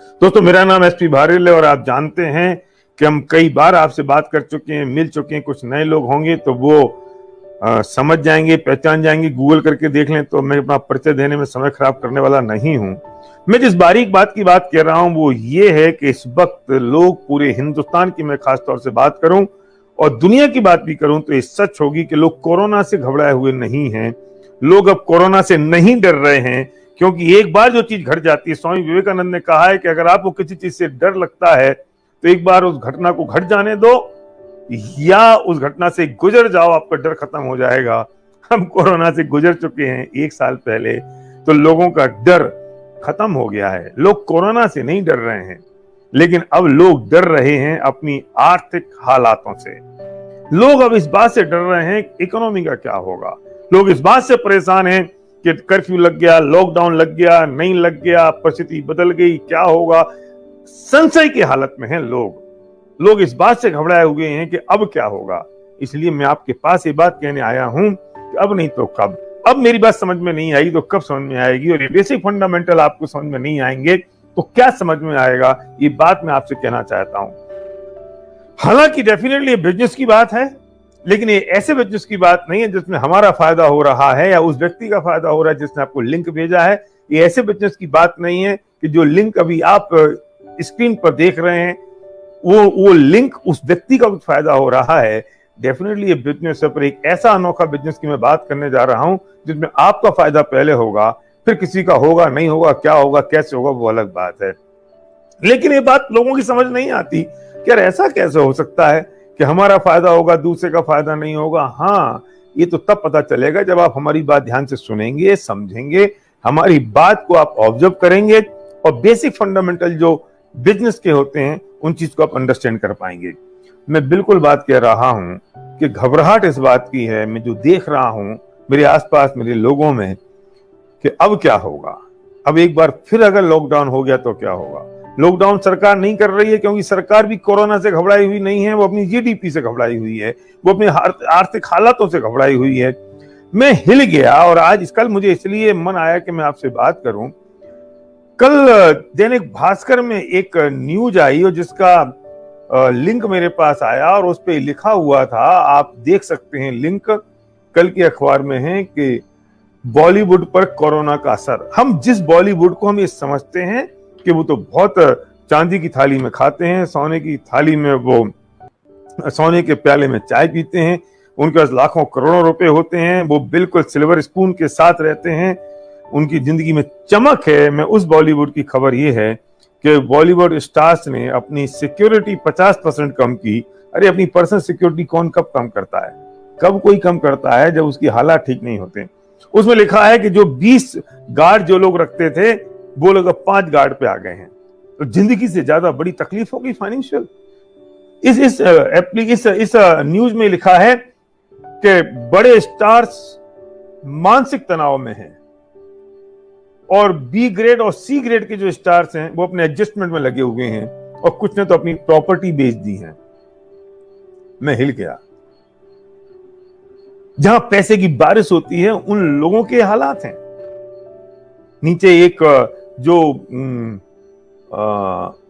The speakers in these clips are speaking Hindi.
दोस्तों, मेरा नाम एसपी भारेल है और आप जानते हैं कि हम कई बार आपसे बात कर चुके हैं, मिल चुके हैं। कुछ नए लोग होंगे तो वो समझ जाएंगे, पहचान जाएंगे। गूगल करके देख लें। तो मैं अपना परिचय देने में समय खराब करने वाला नहीं हूं। मैं जिस बारीक बात की बात कर रहा हूं वो ये है कि इस वक्त लोग पूरे हिंदुस्तान की मैं खास तौर से बात करूं और दुनिया की बात भी करूं तो ये सच होगी कि लोग कोरोना से घबराए हुए नहीं हैं। लोग अब कोरोना से नहीं डर रहे हैं, क्योंकि एक बार जो चीज घट जाती है, स्वामी विवेकानंद ने कहा है कि अगर आपको किसी चीज से डर लगता है तो एक बार उस घटना को घट जाने दो या उस घटना से गुजर जाओ, आपका डर खत्म हो जाएगा। हम कोरोना से गुजर चुके हैं 1 साल पहले, तो लोगों का डर खत्म हो गया है। लोग कोरोना से नहीं डर रहे हैं, लेकिन अब लोग डर रहे हैं अपनी आर्थिक हालातों से। लोग अब इस बात से डर रहे हैं इकोनॉमी का क्या होगा। लोग इस बात से परेशान हैं कि कर्फ्यू लग गया, लॉकडाउन लग गया, नहीं लग गया, परिस्थिति बदल गई, क्या होगा। संशय की हालत में हैं लोग इस बात से घबराए हुए हैं कि अब क्या होगा। इसलिए मैं आपके पास ये बात कहने आया हूं कि अब नहीं तो कब। अब मेरी बात समझ में नहीं आई तो कब समझ में आएगी, और ये बेसिक फंडामेंटल आपको समझ में नहीं आएंगे तो क्या समझ में आएगा, ये बात मैं आपसे कहना चाहता हूं। हालांकि डेफिनेटली बिजनेस की बात है, लेकिन ये ऐसे बिजनेस की बात नहीं है जिसमें हमारा फायदा हो रहा है या उस व्यक्ति का फायदा हो रहा है जिसने आपको लिंक भेजा है। ये ऐसे बिजनेस की बात नहीं है कि जो लिंक अभी आप स्क्रीन पर देख रहे हैं वो लिंक उस व्यक्ति का कुछ फायदा हो रहा है। डेफिनेटली ये बिजनेस पर एक ऐसा अनोखा बिजनेस की मैं बात करने जा रहा हूं जिसमें आपका फायदा पहले होगा, फिर किसी का होगा, नहीं होगा, क्या होगा, कैसे होगा, वो अलग बात है। लेकिन ये बात लोगों की समझ नहीं आती कि यार ऐसा कैसे हो सकता है कि हमारा फायदा होगा, दूसरे का फायदा नहीं होगा। हाँ, ये तो तब पता चलेगा जब आप हमारी बात ध्यान से सुनेंगे, समझेंगे, हमारी बात को आप ऑब्जर्व करेंगे और बेसिक फंडामेंटल जो बिजनेस के होते हैं उन चीज को आप अंडरस्टैंड कर पाएंगे। मैं बिल्कुल बात कह रहा हूं कि घबराहट इस बात की है, मैं जो देख रहा हूं मेरे आसपास मेरे लोगों में, कि अब क्या होगा। अब एक बार फिर अगर लॉकडाउन हो गया तो क्या होगा। लॉकडाउन सरकार नहीं कर रही है क्योंकि सरकार भी कोरोना से घबराई हुई नहीं है, वो अपनी जीडीपी से घबराई हुई है, वो अपनी आर्थिक हालातों से घबराई हुई है। मैं हिल गया और आज कल मुझे इसलिए मन आया कि मैं आपसे बात करूं। कल दैनिक भास्कर में एक न्यूज आई और जिसका लिंक मेरे पास आया और उस पर लिखा हुआ था, आप देख सकते हैं लिंक कल के अखबार में है कि बॉलीवुड पर कोरोना का असर। हम जिस बॉलीवुड को हम ये समझते हैं कि वो तो बहुत चांदी की थाली में खाते हैं, सोने की थाली में वो सोने के प्याले में चाय पीते हैं, उनके पास लाखों करोड़ों रुपए होते हैं, वो बिल्कुल सिल्वर स्पून के साथ रहते हैं, उनकी जिंदगी में चमक है। मैं उस बॉलीवुड की खबर ये है कि बॉलीवुड स्टार्स ने अपनी सिक्योरिटी 50% कम की। अरे अपनी पर्सनल सिक्योरिटी कौन कब कम करता है? कब कोई कम करता है? जब उसकी हालात ठीक नहीं होते। उसमें लिखा है कि जो 20 गार्ड जो लोग रखते थे वो लोग अब 5 गार्ड पे आ गए हैं। तो जिंदगी से ज्यादा बड़ी तकलीफ होगी फाइनेंशियल। इस न्यूज में लिखा है कि बड़े स्टार्स मानसिक तनाव में हैं और बी ग्रेड और सी ग्रेड के जो स्टार्स हैं वो अपने एडजस्टमेंट में लगे हुए हैं और कुछ ने तो अपनी प्रॉपर्टी बेच दी है। मैं हिल गया। जहां पैसे की बारिश होती है उन लोगों के हालात हैं। नीचे एक जो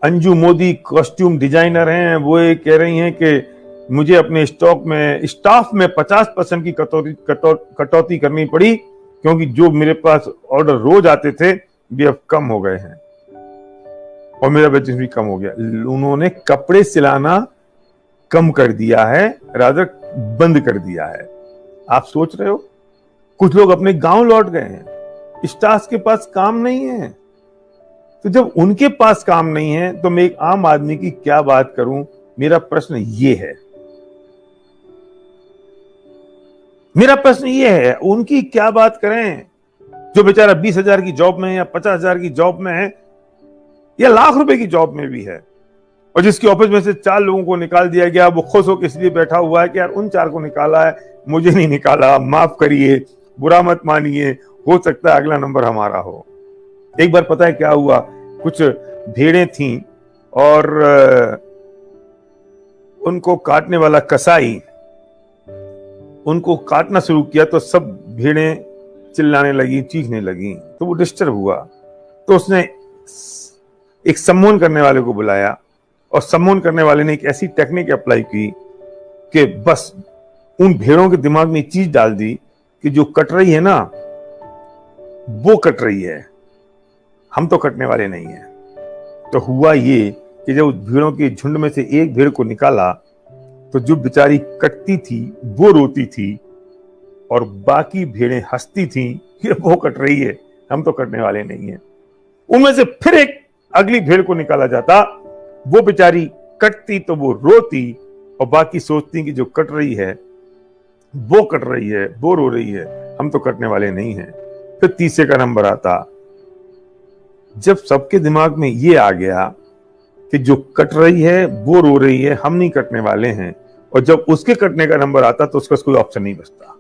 अंजू मोदी कॉस्ट्यूम डिजाइनर हैं वो ये कह रही हैं कि मुझे अपने स्टाफ में 50% की कटौती करनी पड़ी क्योंकि जो मेरे पास ऑर्डर रोज आते थे वे अब कम हो गए हैं और मेरा बिजनेस भी कम हो गया। उन्होंने कपड़े सिलाना कम कर दिया है, रादर बंद कर दिया है। आप सोच रहे हो, कुछ लोग अपने गांव लौट गए हैं, स्टाफ के पास काम नहीं है। तो जब उनके पास काम नहीं है तो मैं एक आम आदमी की क्या बात करूं। मेरा प्रश्न ये है, उनकी क्या बात करें जो बेचारा 20,000 की जॉब में है या 50,000 की जॉब में है या लाख रुपए की जॉब में भी है और जिसकी ऑफिस में से 4 लोगों को निकाल दिया गया। वो खुश होकर इसलिए बैठा हुआ है कि यार उन 4 को निकाला है, मुझे नहीं निकाला, माफ करिए, बुरा मत मानिए, हो सकता है अगला नंबर हमारा हो। एक बार पता है क्या हुआ, कुछ भेड़ें थीं और उनको काटने वाला कसाई उनको काटना शुरू किया तो सब भेड़ें चिल्लाने लगी, चीखने लगी, तो वो डिस्टर्ब हुआ। तो उसने एक सम्मोहन करने वाले को बुलाया और सम्मोहन करने वाले ने एक ऐसी टेक्निक अप्लाई की कि बस उन भेड़ों के दिमाग में एक चीज डाल दी कि जो कट रही है ना वो कट रही है, हम तो कटने वाले नहीं हैं। तो हुआ ये कि जब उस भेड़ों के झुंड में से एक भेड़ को निकाला तो जो बेचारी कटती थी वो रोती थी और बाकी भेड़ें हंसती थी कि वो कट रही है, हम तो कटने वाले नहीं हैं। उनमें से फिर एक अगली भेड़ को निकाला जाता, वो बेचारी कटती तो वो रोती और बाकी सोचती कि जो कट रही है वो कट रही है, वो रो रही है, हम तो कटने वाले नहीं हैं। फिर तीसरे का नंबर आता। जब सबके दिमाग में ये आ गया कि जो कट रही है वो रो रही है, हम नहीं कटने वाले हैं, और जब उसके कटने का नंबर आता तो उसका कोई ऑप्शन नहीं बचता।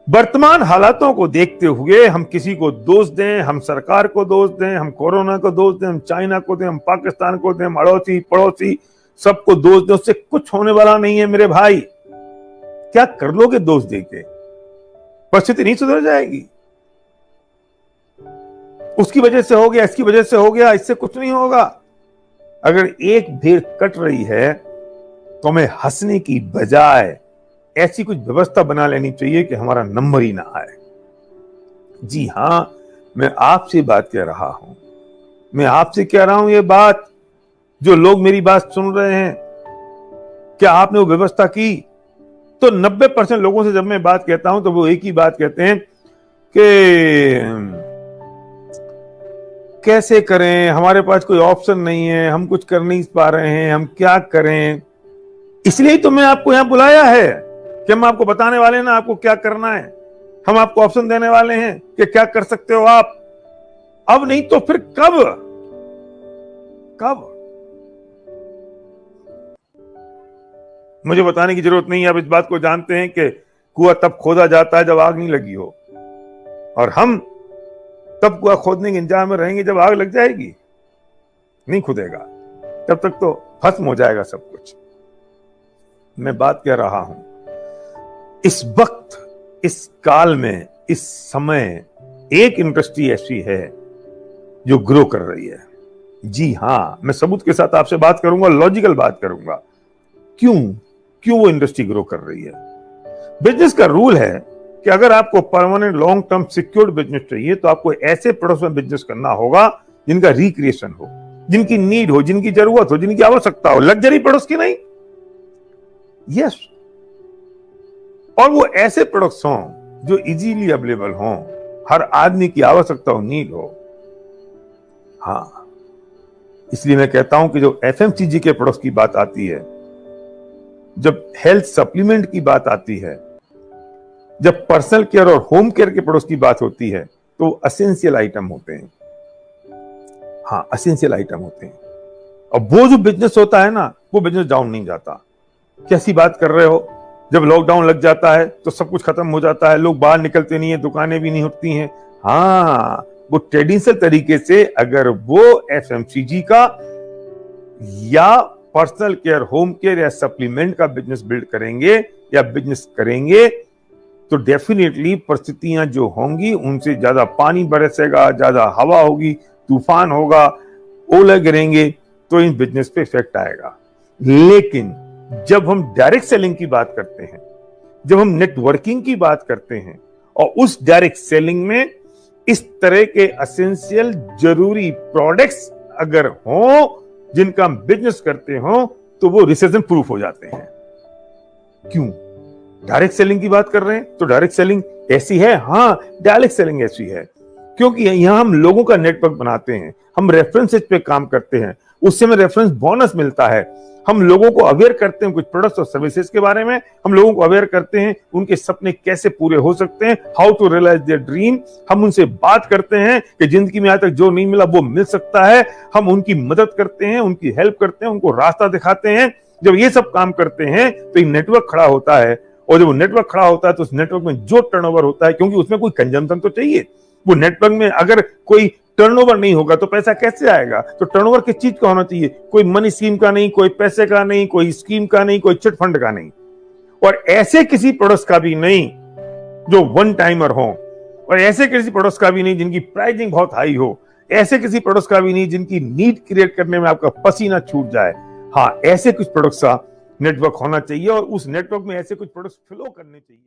वर्तमान हालातों को देखते हुए हम किसी को दोष दें, हम सरकार को दोष दें, हम कोरोना को दोष दें, हम चाइना को दें, हम पाकिस्तान को दें, हम अड़ोसी पड़ोसी सबको दोष दें, उससे कुछ होने वाला नहीं है मेरे भाई। क्या कर लोगे दोष देके? परिस्थिति नहीं सुधर जाएगी। उसकी वजह से हो गया, इसकी वजह से हो गया, इससे कुछ नहीं होगा। अगर एक भेड़ कट रही है तो हमें हंसने की बजाय ऐसी कुछ व्यवस्था बना लेनी चाहिए कि हमारा नंबर ही ना आए। जी हां, मैं आपसे बात कह रहा हूं, मैं आपसे कह रहा हूं ये बात, जो लोग मेरी बात सुन रहे हैं, क्या आपने वो व्यवस्था की? तो 90% लोगों से जब मैं बात कहता हूं तो वो एक ही बात कहते हैं कि कैसे करें, हमारे पास कोई ऑप्शन नहीं है, हम कुछ कर नहीं पा रहे हैं, हम क्या करें। इसलिए तो मैं आपको यहां बुलाया है कि हम आपको बताने वाले हैं ना आपको क्या करना है, हम आपको ऑप्शन देने वाले हैं कि क्या कर सकते हो आप। अब नहीं तो फिर कब? मुझे बताने की जरूरत नहीं है, आप इस बात को जानते हैं कि कुआं तब खोदा जाता है जब आग नहीं लगी हो, और हम तब कुआं खोदने के इंतजार में रहेंगे जब आग लग जाएगी। नहीं खुदेगा, तब तक तो खत्म हो जाएगा सब कुछ। मैं बात कह रहा हूं, इस वक्त, इस काल में, इस समय एक इंडस्ट्री ऐसी है जो ग्रो कर रही है। जी हां, मैं सबूत के साथ आपसे बात करूंगा, लॉजिकल बात करूंगा। क्यों वो इंडस्ट्री ग्रो कर रही है? बिजनेस का रूल है कि अगर आपको permanent long term secured business चाहिए तो आपको ऐसे प्रोडक्ट्स में बिजनेस करना होगा जिनका रिक्रिएशन हो, जिनकी नीड हो, जिनकी जरूरत हो, जिनकी आवश्यकता हो। लग्जरी प्रोडक्ट्स की नहीं। यस, और वो ऐसे प्रोडक्ट्स हों जो इजीली अवेलेबल हों, हर आदमी की आवश्यकता हो, नीड हो। हाँ, इसलिए मैं कहता हूं कि जो एफएमसीजी के प्रोडक्ट्स की बात आती है, जब हेल्थ सप्लीमेंट की बात आती है, जब पर्सनल केयर और होम केयर के प्रोडक्ट्स की बात होती है, तो एसेंशियल आइटम होते हैं। हाँ, एसेंशियल आइटम होते हैं। और वो जो बिजनेस होता है ना, वो बिजनेस डाउन नहीं जाता। कैसी बात कर रहे हो? जब लॉकडाउन लग जाता है तो सब कुछ खत्म हो जाता है, लोग बाहर निकलते नहीं है, दुकानें भी नहीं उठती हैं। हाँ, वो ट्रेडिशनल तरीके से अगर वो एफएमसीजी का या पर्सनल केयर, होम केयर या सप्लीमेंट का बिजनेस बिल्ड करेंगे या बिजनेस करेंगे तो डेफिनेटली परिस्थितियां जो होंगी उनसे ज्यादा पानी बरसेगा, ज्यादा हवा होगी, तूफान होगा, ओले गिरेंगे, तो इन बिजनेस पे इफेक्ट आएगा। लेकिन जब हम डायरेक्ट सेलिंग की बात करते हैं, जब हम नेटवर्किंग की बात करते हैं और उस डायरेक्ट सेलिंग में इस तरह के एसेंशियल जरूरी प्रोडक्ट्स अगर हों जिनका हम बिजनेस करते हो, तो वो रिसेशन प्रूफ हो जाते हैं। क्यों? डायरेक्ट सेलिंग की बात कर रहे हैं तो डायरेक्ट सेलिंग ऐसी है। हाँ, डायरेक्ट सेलिंग ऐसी है क्योंकि यहां हम लोगों का नेटवर्क बनाते हैं, हम रेफरेंसेस पे काम करते हैं, उससे हमें रेफरेंस बोनस मिलता है। हम लोगों को अवेयर करते हैं कुछ प्रोडक्ट्स और सर्विसेज के बारे में, हम लोगों को अवेयर करते हैं उनके सपने कैसे पूरे हो सकते हैं, how to realise their dream. हम उनसे बात करते हैं कि जिंदगी में आज तक जो नहीं मिला वो मिल सकता है। हम उनकी मदद करते हैं, उनकी हेल्प करते हैं, उनको रास्ता दिखाते हैं। जब ये सब काम करते हैं तो एक नेटवर्क खड़ा होता है, और जब वो नेटवर्क खड़ा होता है तो उस नेटवर्क में जो टर्नओवर होता है, क्योंकि उसमें कोई कंजम्पशन तो चाहिए, वो नेटवर्क में अगर कोई टर्नओवर नहीं होगा तो पैसा कैसे आएगा? तो टर्नओवर किस चीज का होना चाहिए? कोई मनी स्कीम का नहीं, कोई पैसे का नहीं, कोई स्कीम का नहीं, कोई चिट फंड का नहीं, और ऐसे किसी प्रोडक्ट्स का भी नहीं जो वन टाइमर हो, और ऐसे किसी प्रोडक्ट्स का भी नहीं जिनकी प्राइसिंग बहुत हाई हो, ऐसे किसी प्रोडक्ट्स का भी नहीं जिनकी नीड क्रिएट करने में आपका पसीना छूट जाए। हाँ, ऐसे कुछ प्रोडक्ट्स का नेटवर्क होना चाहिए और उस नेटवर्क में ऐसे कुछ प्रोडक्ट्स फ्लो करने चाहिए।